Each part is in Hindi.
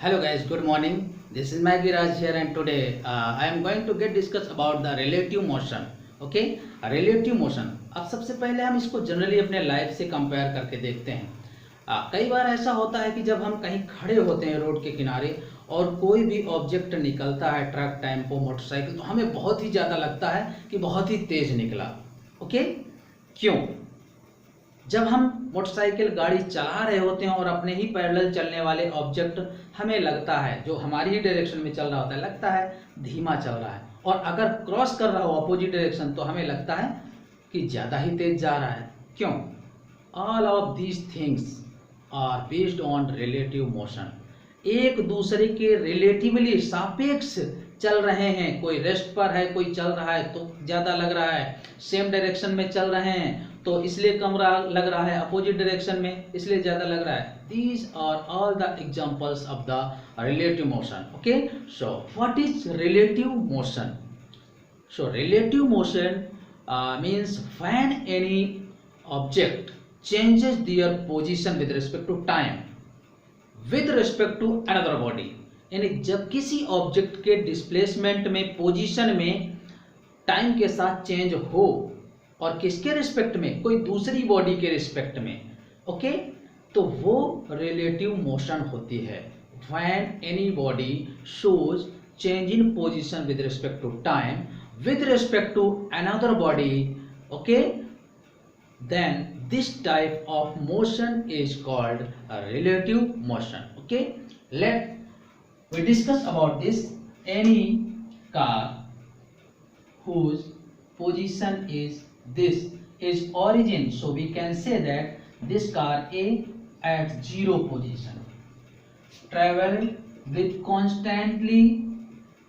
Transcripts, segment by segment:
Hello guys, good morning. This is Maggie Raj here and today I am going to get discuss about the relative motion. Okay, relative motion. अब सबसे पहले हम इसको जनरली अपने लाइफ से कंपेयर करके देखते हैं। कई बार ऐसा होता है कि जब हम कहीं खड़े होते हैं रोड के किनारे और कोई भी ऑब्जेक्ट निकलता है, ट्रक, टेम्पो, मोटरसाइकिल, तो हमें बहुत ही ज़्यादा लगता है कि बहुत ही तेज निकला। ओके, क्यों? जब हम मोटरसाइकिल गाड़ी चला रहे होते हैं और अपने ही पैरेलल चलने वाले ऑब्जेक्ट हमें लगता है, जो हमारी ही डायरेक्शन में चल रहा होता है, लगता है धीमा चल रहा है, और अगर क्रॉस कर रहा हो अपोजिट डायरेक्शन तो हमें लगता है कि ज़्यादा ही तेज जा रहा है। क्यों? All of these things are based on relative motion. एक दूसरे के रिलेटिवली सापेक्ष चल रहे हैं। कोई रेस्ट पर है, कोई चल रहा है तो ज़्यादा लग रहा है, सेम डायरेक्शन में चल रहे हैं तो इसलिए कम लग रहा है, अपोजिट डायरेक्शन में इसलिए ज़्यादा लग रहा है। These are all the examples of the relative motion. Okay, so what is relative motion? So relative motion means when any object changes their position with respect to time with respect to another body। यानी जब किसी ऑब्जेक्ट के डिस्प्लेसमेंट में, पोजीशन में टाइम के साथ चेंज हो, और किसके रिस्पेक्ट में? कोई दूसरी बॉडी के रिस्पेक्ट में। ओके, तो वो रिलेटिव मोशन होती है। When any body shows change in position with respect to time with respect to another body, okay, then this type of motion is called a relative motion. Okay, let we discuss about this. Any car whose position is this is origin, so we can say that this car A at 0 position travel with constantly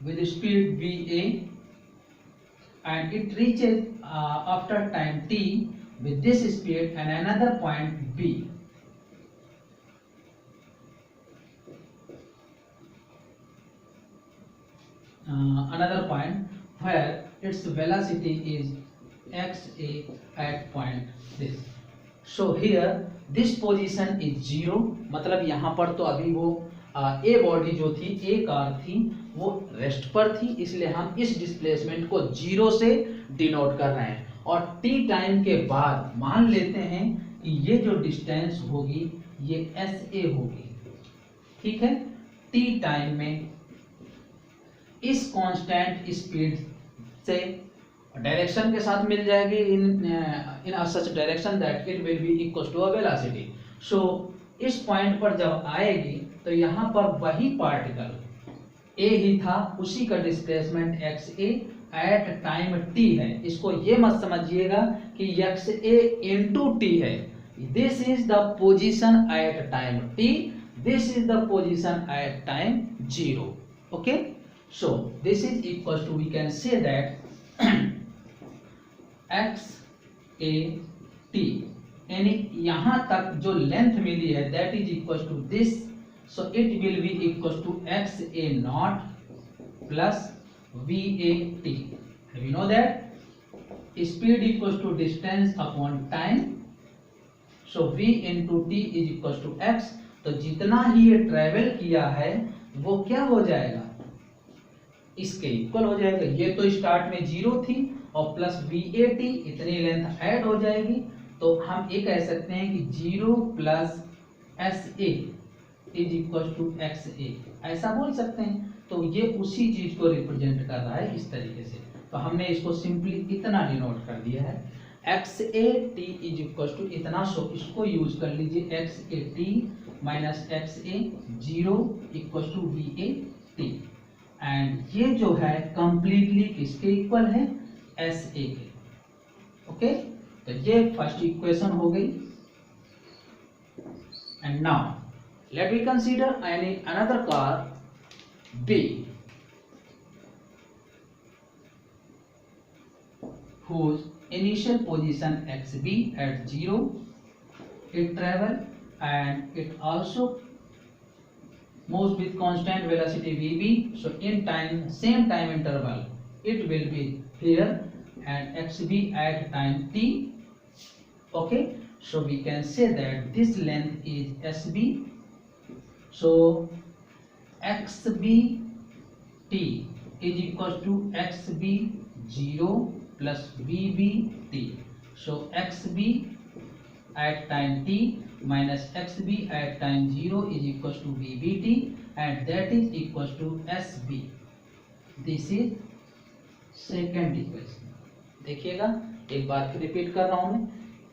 with speed VA, and it reaches after time t with this speed and another point B. Another point where its velocity is xa at point this. So here this position is 0, मतलब यहाँ पर तो अभी वो ए बॉडी जो थी, ए कार थी, वो रेस्ट पर थी, इसलिए हम इस डिस्प्लेसमेंट को 0 से डिनोट कर रहे हैं। और टी टाइम के बाद मान लेते हैं कि ये जो डिस्टेंस होगी ये एस ए होगी। ठीक है, टी टाइम में इस कांस्टेंट स्पीड से डायरेक्शन के साथ मिल जाएगी in such direction that it will be equal to a velocity. So इस पॉइंट पर जब आएगी तो यहाँ पर वही पार्टिकल ए ही था, उसी का displacement x A at time t है। इसको ये मत समझिएगा कि एक्स ए इंटू टी है। This is the position at time t, this is the position at time 0। Okay, so this is equal to, we can say that x A t, यानी यहाँ तक जो लेंथ मिली है that is equal to this, so it will be equals to x a naught plus v a t. You know that speed equals to distance upon time, so v into t is equals to x। तो जितना ही ये ट्रेवल किया है वो क्या हो जाएगा? इसके इक्वल हो जाएगा। ये तो स्टार्ट में 0 थी और प्लस वी ए टी, इतनी लेंथ ऐड हो जाएगी, तो हम ये कह सकते हैं कि 0 plus S A is equal to X A, ऐसा बोल सकते हैं। तो ये उसी चीज को रिप्रेजेंट कर रहा है इस तरीके से। तो हमने इसको सिंपली इतना डिनोट कर दिया है, x A t is equal to इतना। सो इसको यूज कर लीजिए, x A t minus x A 0 equal to v A t, and ये जो है कंप्लीटली किसके इक्वल है? एस ए के। ओके, तो ये फर्स्ट इक्वेशन हो गई। And now let me consider another car B whose initial position xb at 0, it travel and it also moves with constant velocity vb, so in time, same time interval it will be here and xb at time t। okay, so we can say that this length is sb, so x B t is equal to x B 0 plus B B t. So x B at time t minus xb at time 0 is equals to vbt and that is equals to sb. This is second equation. देखिएगा एक बार फिर रिपीट कर रहा हूं मैं.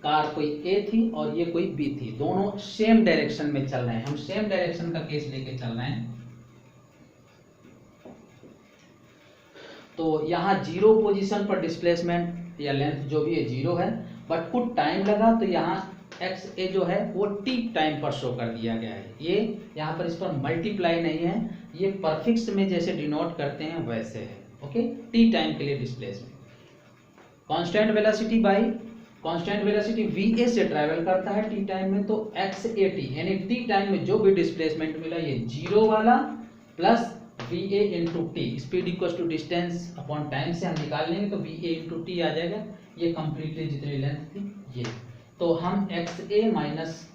कार कोई A थी और ये कोई B थी, दोनों सेम डायरेक्शन में चल रहे हैं. हम सेम डायरेक्शन का केस लेके चल रहे हैं. तो यहाँ जीरो पोजीशन पर डिस्प्लेसमेंट या लेंथ जो भी है जीरो है, बट कुछ टाइम लगा तो यहाँ एक्स ए जो है वो टी टाइम पर शो कर दिया गया है. ये यहाँ पर इस पर मल्टीप्लाई नहीं है, ये परफिक्स में जैसे डिनोट करते हैं वैसे है. ओके, टी टाइम के लिए displacement. Constant velocity by constant velocity v A से ट्रैवल करता है टी टाइम में, तो एक्स ए टी यानी टी टाइम में जो भी डिस्प्लेसमेंट मिला ये जीरो वाला plus we A into t. Speed equal to distance upon time से हम निकाल लेंगे तो वी ए इंटू टी आ जाएगा. ये कंप्लीटली जितनी लेंथ थी ये, तो हम x A minus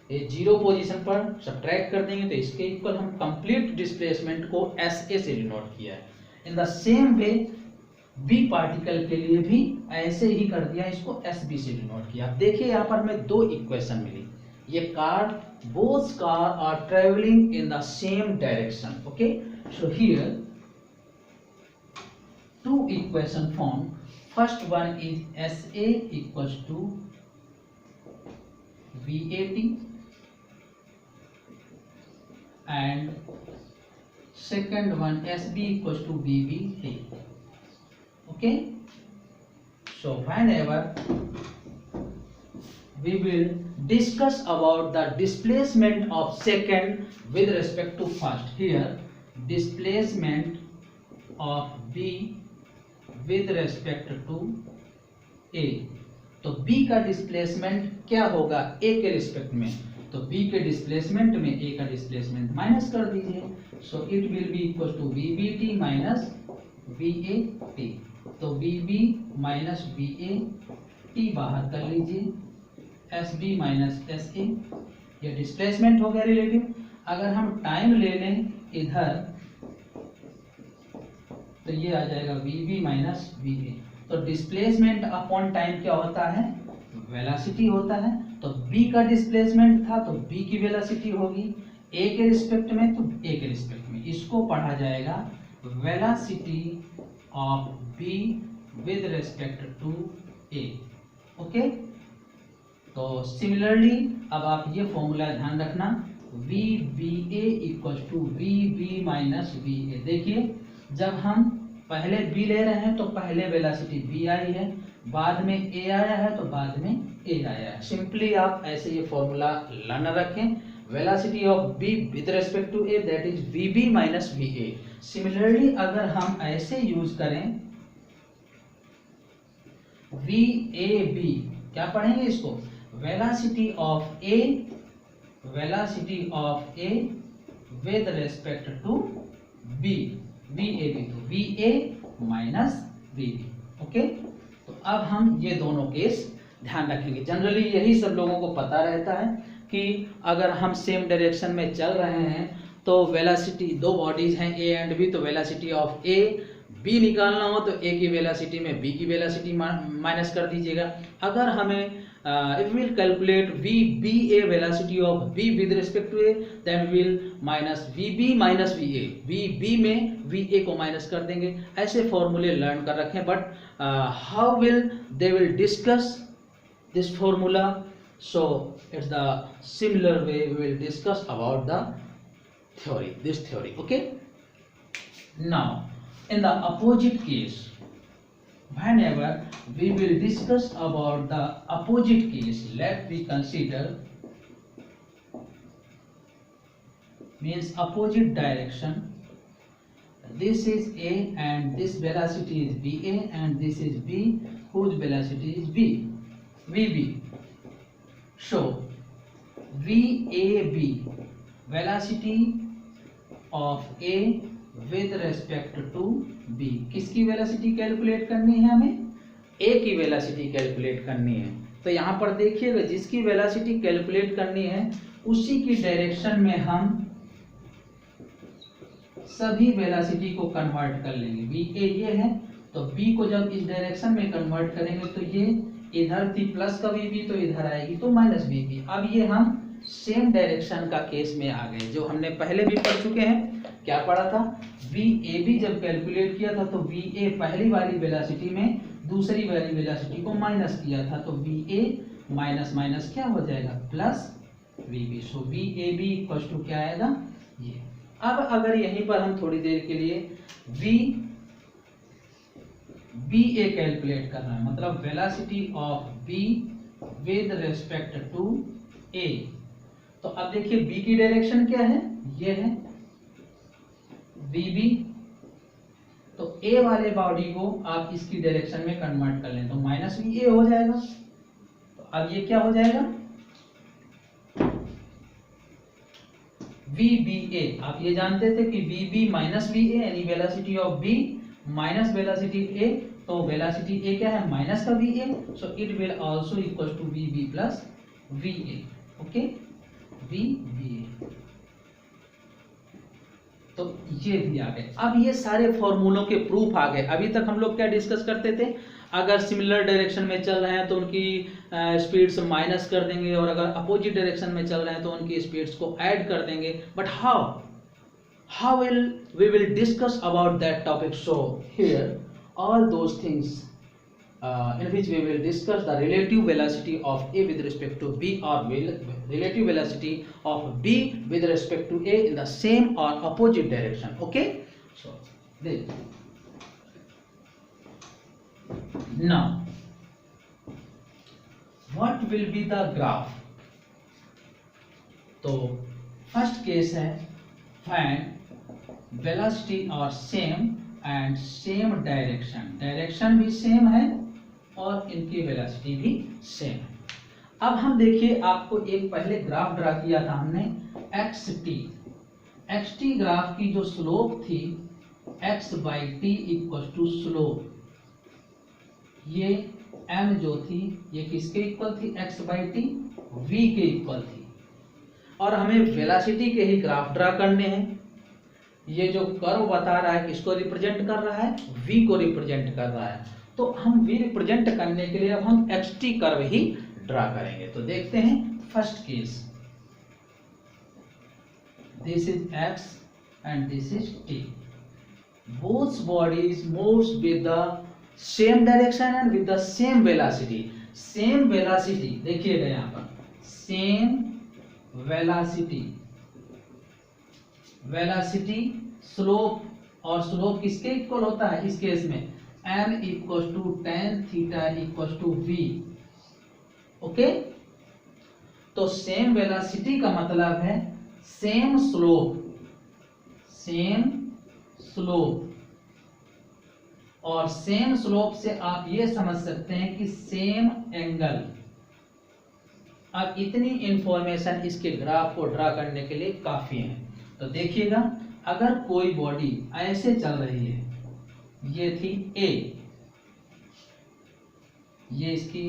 zero position पर सब्ट्रैक्ट कर देंगे तो इसके इक्वल हम कंप्लीट डिस्प्लेसमेंट को एस ए से डिनोट किया है. In the same way B particle के लिए भी ऐसे ही कर दिया, इसको एस बी से डिनोट किया. अब देखिए यहाँ पर हमें दो इक्वेशन मिली. ये car, both car are travelling in the same direction. Okay, so here two equation formed. First one is SA equals to VAT and second one SB equals to BBT. Okay, so whenever we will discuss about the displacement of second with respect to first. Here displacement of B with respect to A, तो B का डिस्प्लेसमेंट क्या होगा A के रिस्पेक्ट में, तो B के डिस्प्लेसमेंट में A का डिस्प्लेसमेंट माइनस कर दीजिए. So it will be equal to VBT minus VAT. तो VB माइनस VAT बाहर कर लीजिए, SB माइनस SA. ये डिस्प्लेसमेंट हो गया रिलेटिव. अगर हम टाइम ले लें इधर तो ये आ जाएगा VB माइनस VA. तो डिस्प्लेसमेंट अपॉन टाइम क्या होता है, वेलोसिटी होता है. तो B का डिस्प्लेसमेंट था तो B की वेलोसिटी होगी A के रिस्पेक्ट में, तो A के रिस्पेक्ट में. इसको पढ़ा जाएगा velocity of B with respect to A. Okay, तो सिमिलरली अब आप ये फॉर्मूला ध्यान रखना, VBA equal to VB minus VA. देखिए जब हम पहले B ले रहे हैं तो पहले वेलोसिटी B आई है, बाद में A आया है तो बाद में A आया है. सिंपली आप ऐसे ये फॉर्मूला लर्न रखें. Velocity of B with respect to A that is VB minus VA. Similarly अगर हम ऐसे यूज करें VAB, क्या पढ़ेंगे इसको, velocity of A with respect to B, VAB, तो VA माइनस VB. ओके, तो अब हम ये दोनों केस ध्यान रखेंगे. जनरली यही सब लोगों को पता रहता है कि अगर हम सेम डायरेक्शन में चल रहे हैं तो वेलोसिटी, दो बॉडीज हैं A एंड B, तो वेलोसिटी ऑफ A B निकालना हो तो A की वेलोसिटी में B की वेलोसिटी माइनस कर दीजिएगा. अगर हमें if we will calculate VBA velocity of B with respect to A, then we will minus VB minus VA. VB में VA को माइनस कर देंगे. ऐसे फॉर्मूले लर्न कर रखें. But how will they will discuss this formula? So it's the similar way we will discuss about the theory, this theory. Okay, now in the opposite case, whenever we will discuss about the opposite case, let me consider means opposite direction. This is A and this velocity is BA and this is B whose velocity is B, VB. So VAB, velocity of A with respect to B. किसकी वेलोसिटी कैलकुलेट करनी है, हमें A की वेलोसिटी कैलकुलेट करनी है. तो यहाँ पर देखिएगा जिसकी वेलोसिटी कैलकुलेट करनी है उसी की डायरेक्शन में हम सभी वेलोसिटी को कन्वर्ट कर लेंगे। वी ए ये है, तो बी को जब इस डायरेक्शन में कन्वर्ट करेंगे तो ये इधर थी प्लस का वी बी, तो इधर आएगी तो माइनस वी बी। अब ये हम सेम डायरेक्शन का केस में आ गए, जो हमने पहले भी पढ़ चुके हैं। क्या पढ़ा था? वी ए बी जब कैलकुलेट किया था तो वी ए पहली वाली वेलोसिटी में दूसरी वाली वेलोसिटी को माइनस किया था, तो वी ए माइनस माइनस क्या हो जाएगा? Plus v B. So v A B equal to क्या आएगा? ये। अब अगर यहीं पर हम थोड़ी देर के लिए वी बी ए कैलकुलेट करना है, मतलब velocity of B with respect to A, तो अब देखिए बी की डायरेक्शन क्या है? ये है वी बी, तो ए वाले बॉडी को आप इसकी डायरेक्शन में कन्वर्ट कर लें तो माइनस वी ए हो जाएगा। तो अब ये क्या हो जाएगा? V B A. आप ये जानते थे कि V B minus V A यानी velocity of B minus velocity A, तो वेलोसिटी ए क्या है? माइनस का V A, so it will also equal to V B plus we A. Okay, V B A. तो ये भी आ गए। अब ये सारे फॉर्मूलों के प्रूफ आ गए। अभी तक हम लोग क्या डिस्कस करते थे? अगर सिमिलर डायरेक्शन में चल रहे हैं तो उनकी स्पीड्स माइनस कर देंगे, और अगर अपोजिट डायरेक्शन में चल रहे हैं तो उनकी स्पीड्स को ऐड कर देंगे। But how we will discuss about that topic. So here all those things in which we will discuss the relative velocity of A with respect to B, or relative velocity of B with respect to A in the same or opposite direction. Okay, so this. Now what will be the graph? तो फर्स्ट केस है फाइंड वेलोसिटी और same and same direction, direction भी सेम है और इनकी वेलोसिटी भी सेम है। अब हम देखिए, आपको एक पहले ग्राफ ड्रा किया था हमने एक्स टी ग्राफ की जो स्लोप थी x by t equal to slope, ये m जो थी ये किसके इक्वल थी? x बाई टी, v के इक्वल थी। और हमें वेलोसिटी के ही ग्राफ ड्रा करने हैं। ये जो कर्व बता रहा है किसको रिप्रेजेंट कर रहा है? v को रिप्रेजेंट कर रहा है। तो हम v रिप्रेजेंट करने के लिए अब हम xt कर्व ही ड्रा करेंगे। तो देखते हैं first case, this is x and this is t, both bodies moves with the same direction and with the same velocity. Same velocity देखिएगा यहाँ पर, सेम वेलोसिटी स्लोप, और स्लोप किसके इक्वल होता है इस केस में? m equal to tan theta equal to v। Okay, तो सेम वेलोसिटी का मतलब है सेम स्लोप, और सेम स्लोप से आप ये समझ सकते हैं कि सेम एंगल। अब इतनी इंफॉर्मेशन इसके ग्राफ को ड्रा करने के लिए काफी है। तो देखिएगा, अगर कोई बॉडी ऐसे चल रही है, ये थी A, ये इसकी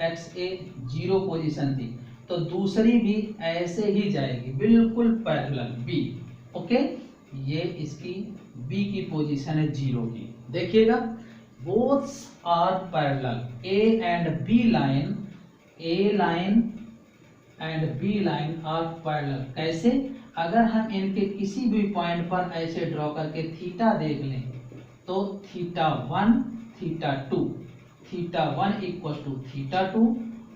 एक्स ए 0 पोजीशन थी, तो दूसरी भी ऐसे ही जाएगी बिल्कुल पैरेलल B। ओके, ये इसकी B की पोजीशन है 0 की। देखिएगा, both are parallel, A and B line, A line and B line are parallel. कैसे? अगर हम इनके किसी भी पॉइंट पर ऐसे ड्रॉ करके थीटा देख लें तो theta 1 theta 2, theta 1 equal to theta 2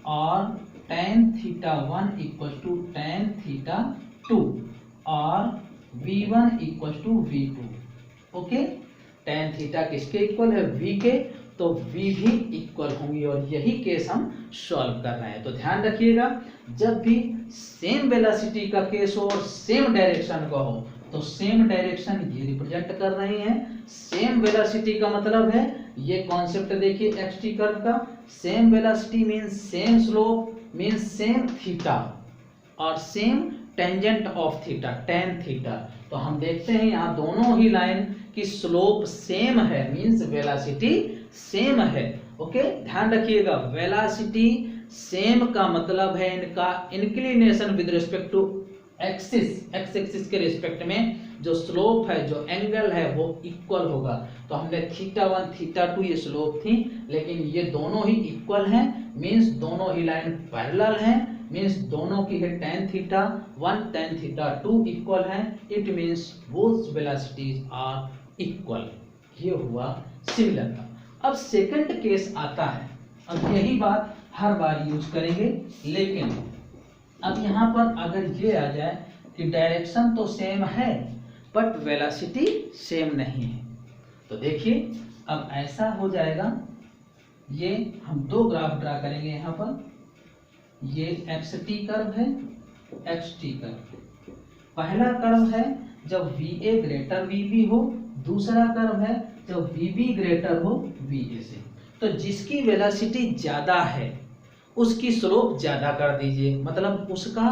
और tan theta 1 equal to tan theta 2 और v1 equal to v2। Okay, tan theta किसके इक्वल है? v के, तो v भी इक्वल होंगी, और यही केस हम सॉल्व कर रहे हैं। तो ध्यान रखिएगा, जब भी सेम वेलोसिटी का केस हो और सेम डायरेक्शन का हो, तो सेम डायरेक्शन ये रिप्रेजेंट कर रही है, सेम वेलोसिटी का मतलब है ये कॉन्सेप्ट देखिए xt कर्व का, same velocity means same slope means same theta और same tangent of theta tan theta. तो हम देखते हैं यहाँ दोनों ही लाइन की स्लोप सेम है, मींस वेलोसिटी सेम है। ओके, ध्यान रखिएगा, वेलोसिटी सेम का मतलब है इनका inclination with respect to X axis के रिस्पेक्ट में जो स्लोप है, जो एंगल है वो इक्वल होगा। तो हमने θ1 θ2 ये स्लोप थी, लेकिन ये दोनों ही इक्वल हैं, मींस दोनों ही लाइन पैरेलल हैं, मींस दोनों की है tan θ1 tan θ2 इक्वल है। It means both velocities are equal. ये हुआ सिमिलर का। अब सेकंड केस आता है, अब यही बात हर बार यूज करेंगे, लेकिन अब यहाँ पर अगर ये आ जाए कि डायरेक्शन तो सेम है बट वेलोसिटी सेम नहीं है, तो देखिए अब ऐसा हो जाएगा। ये हम दो ग्राफ ड्रा करेंगे यहाँ पर, ये एक्स टी कर्व है, एक्स टी कर्व। पहला कर्व है जब VA ग्रेटर VB हो, दूसरा कर्व है जब VB ग्रेटर हो VA से। तो जिसकी वेलोसिटी ज्यादा है उसकी स्लोप ज्यादा कर दीजिए, मतलब उसका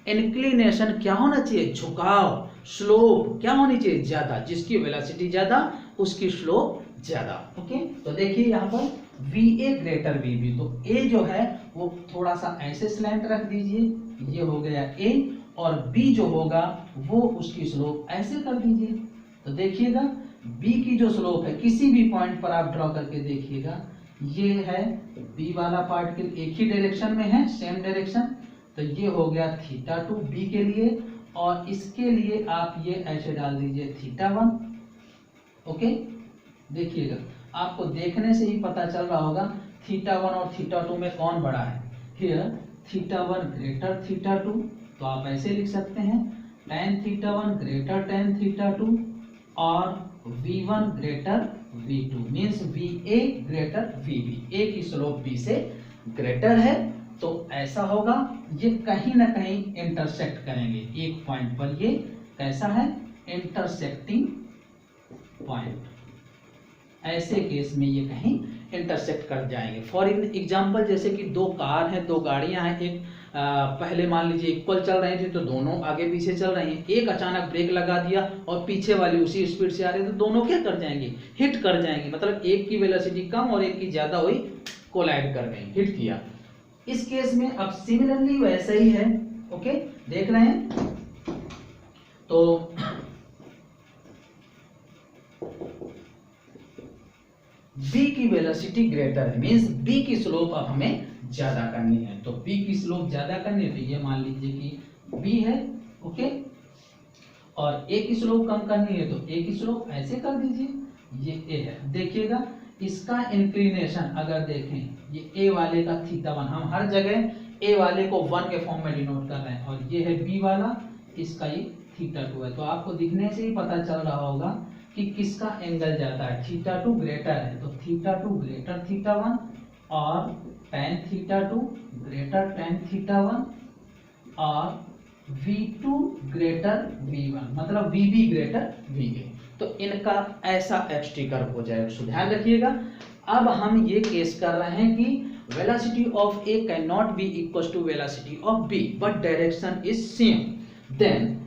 इंक्लिनेशन क्या होना चाहिए, झुकाव, स्लोप क्या होनी चाहिए, ज्यादा। जिसकी वेलोसिटी ज्यादा उसकी स्लोप ज्यादा। ओके, तो देखिए यहाँ पर VA ग्रेटर VB, तो A जो है वो थोड़ा सा ऐसे स्लैंट रख दीजिए, ये हो गया A, और B जो होगा वो उसकी स्लोप ऐसे कर दीजिए। तो देखिएगा B की जो स्लोप है, किसी भी पॉइंट पर आप ड्रॉ करके देखिएगा, ये है B वाला पार्ट के एक ही डायरेक्शन में है, सेम डायरेक्शन। तो ये हो गया θ2 B के लिए, और इसके लिए आप ये ऐसे डाल दीजिए θ1। ओके, देखिएगा आपको देखने से ही पता चल रहा होगा θ1 और θ2 में कौन बड़ा है। हियर θ1 ग्रेटर θ2, तो आप ऐसे लिख सकते हैं tan θ1 ग्रेटर tan θ2 और V1 greater V2, means VA greater VB। A की स्लोप B से ग्रेटर है, तो ऐसा होगा ये कहीं ना कहीं इंटरसेक्ट करेंगे एक पॉइंट पर। ये कैसा है, इंटरसेक्टिंग पॉइंट। ऐसे केस में ये कहीं इंटरसेक्ट कर जाएंगे। फॉर एग्जांपल जैसे कि दो कार हैं, दो गाड़ियां हैं, एक पहले मान लीजिए इक्वल चल रही थी तो दोनों आगे पीछे चल रही हैं, एक अचानक ब्रेक लगा दिया और पीछे वाली उसी स्पीड से आ रही है, तो दोनों क्या कर जाएंगे, हिट कर जाएंगे। मतलब एक की वेलोसिटी कम और एक की ज्यादा हुई, कोलाइड कर गई, हिट किया। इस केस में अब सिमिलरली वैसा ही है। ओके, देख रहे हैं, तो B की वेलोसिटी ग्रेटर है, मींस B की स्लोप अब हमें ज्यादा करनी है। तो B की स्लोप ज्यादा करनी है, तो ये मान लीजिए कि B है। ओके, और A की स्लोप कम करनी है, तो A की स्लोप ऐसे कर दीजिए, ये A है। देखिएगा इसका इंक्लिनेशन अगर देखें, ये A वाले का θ1, हम हर जगह A वाले को 1 के फॉर्म में डिनोट कर रहे हैं, और ये है B वाला, इसका ये θ2 है। तो आपको दिखने से ही पता चल रहा होगा कि किसका एंगल ज्यादा है। θ2 ग्रेटर है, तो θ2 ग्रेटर θ1, और tan θ2 ग्रेटर tan θ1, और V2 ग्रेटर V1, मतलब VB ग्रेटर VA। तो इनका ऐसा xt कर्व हो जाएगा। सो ध्यान रखिएगा, अब हम ये केस कर रहे हैं कि velocity of A can not be equal to velocity of B, but direction is same. Then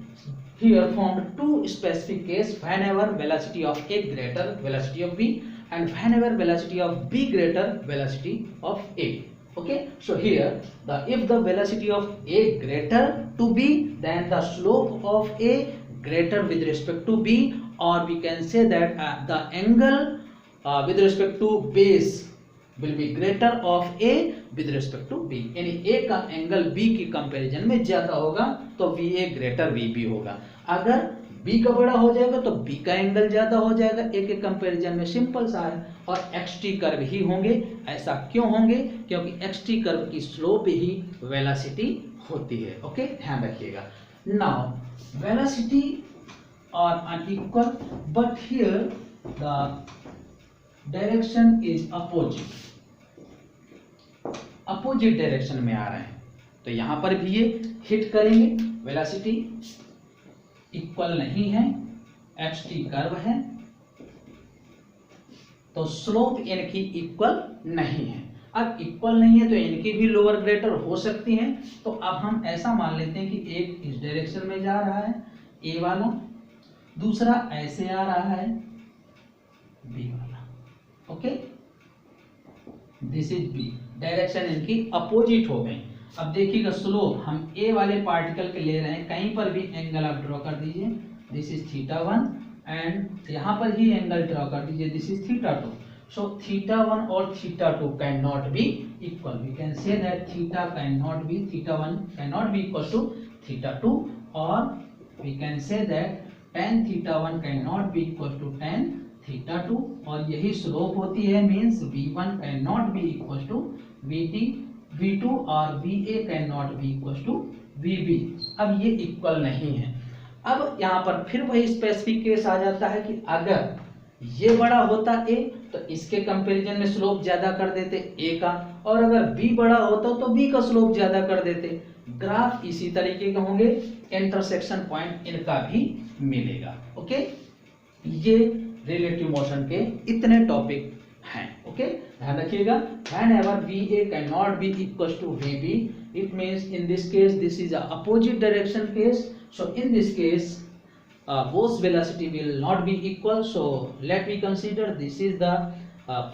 here formed two specific case whenever velocity of A greater velocity of B and whenever velocity of B greater velocity of A. Okay, so here if the velocity of A greater to B, then the slope of A greater with respect to B, or we can say that the angle with respect to base will be greater of A with respect to B, यानी A का एंगल B की कंपैरिजन में ज्यादा होगा, तो VA ग्रेटर VB होगा। अगर B का बड़ा हो जाएगा तो B का एंगल ज्यादा हो जाएगा A के कंपैरिजन में, सिंपल सा है। और XT कर्व ही होंगे। ऐसा क्यों होंगे, क्योंकि XT कर्व की स्लोप ही वेलोसिटी होती है। ओके, ध्यान रखिएगा। Now velocity are unequal, but here the direction is opposite, opposite direction में आ रहे हैं, तो यहां पर भी ये हिट करेंगे। वेलोसिटी इक्वल नहीं है, xt कर्व है, तो स्लोप इनकी इक्वल नहीं है। अब इक्वल नहीं है तो इनकी भी लोअर ग्रेटर हो सकती हैं। तो अब हम ऐसा मान लेते हैं कि एक इस डायरेक्शन में जा रहा है A वाला, दूसरा ऐसे आ रहा है B वाला। Okay, this is B, direction इनकी अपोजिट हो गई। अब देखिएगा स्लोप हम ए वाले पार्टिकल के ले रहे हैं, कहीं पर भी एंगल आप ड्रॉ कर दीजिए, दिस इज θ1 एंड यहाँ पर ही एंगल ड्रॉ कर दीजिए, this is θ2. So θ1 or θ2 cannot be equal. We can say that θ1 cannot be equal to θ2, or we can say that tan θ1 cannot be equal to tan θ2, और यही स्लोप होती है, means v1 cannot be equal to vt, v2 और va cannot be equal to vb. अब ये इक्वल नहीं है. अब यहाँ पर फिर वही स्पेसिफिक केस आ जाता है कि अगर ये बड़ा होता a तो इसके कंपैरिजन में स्लोप ज्यादा कर देते a का, और अगर b बड़ा होता तो b का स्लोप ज्यादा कर देते. ग्राफ इसी तरीके के होंगे, इंटरसेक्शन पॉइंट इनका भी मिलेगा. ओके, ये रिलेटिव मोशन के इतने टॉपिक हैं. ओके, ध्यान रखिएगा. whenever va cannot be equals to vb, it means in this case this is a opposite direction case. So in this case both velocity will not be equal. So let me consider this is the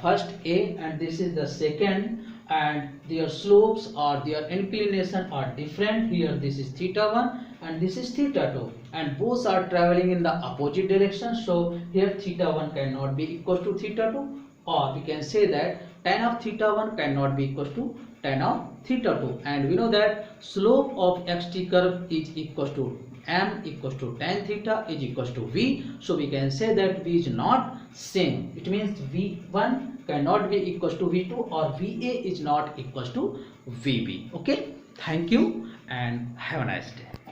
first A and this is the second, and their slopes or their inclination are different. Here this is θ1 and this is θ2, and both are traveling in the opposite direction. So here θ1 cannot be equal to θ2, or we can say that tan of θ1 cannot be equal to tan of θ2, and we know that slope of xt curve is equal to m equals to tan theta is equals to v. So we can say that v is not same. It means v1 cannot be equals to v2, or va is not equals to vb. Okay, thank you and have a nice day.